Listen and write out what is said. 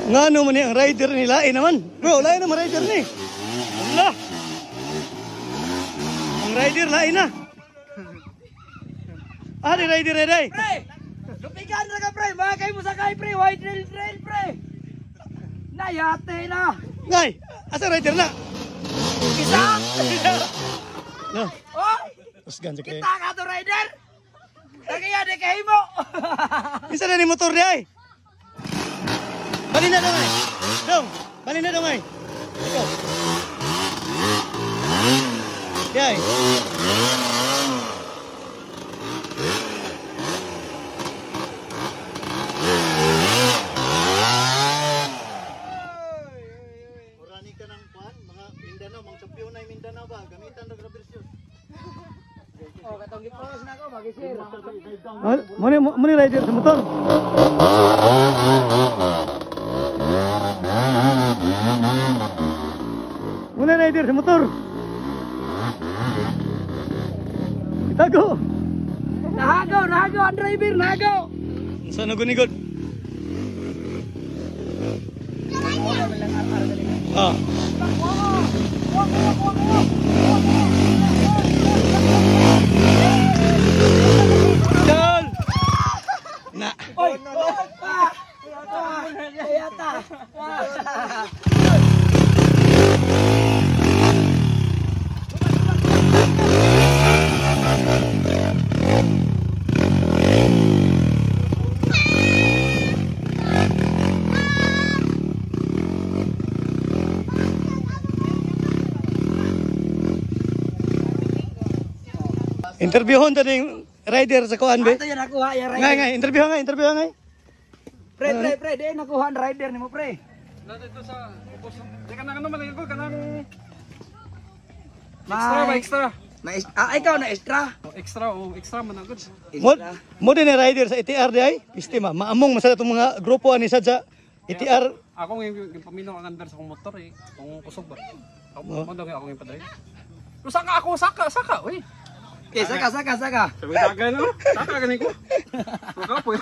Nga naman ang rider ni lain naman. Bro, lain naman rider ni. Wala. Ang rider lain na. Di rider na day. Pre! Lupikan na ka pre! Bakay mo sakay pre! White trail pre! Nayate na! Ngay, asa rider na? Isa! No. Oh! Tapos ganyan kayo. Kita ka to rider! Kaya di kayo mo! Isa na ni motor di ay. Bali na dong ay. Dong, bali na dong ay. Go. Di ay. Murani ka ng pan, mga Mindanao, mga champion na Mindanao ba? Gamitan na grabersyon. Oh, katong giporos na ako, mag-share. Muni rider sa motor. Muni rider sa motor. Itago. Nahago, ang driver, nahago! Saan nagunigod? Ah. Dol! Na. Oy! Yata! Interviewon ta ning rider sa kuan be. Ato yan nakuha, yan rider. Ngay, interview ngay. Pre, di nakuha ang rider ni mo pre. Dito sa ubos. Di ka na ano malagay ka nang May- extra. Ikaw na extra. Extra man ang goods. Mo din na rider sa ETR di ay. Piste maamong masada tong mga grupo ani sad sa ETR. Ako yung paminaw ang under sa kong motor eh. Kung kusog ba. Ako daw ako yung padre. Saka, uy. Okay, saka. Sabi dagan no. Saka ganin ko. Saka po.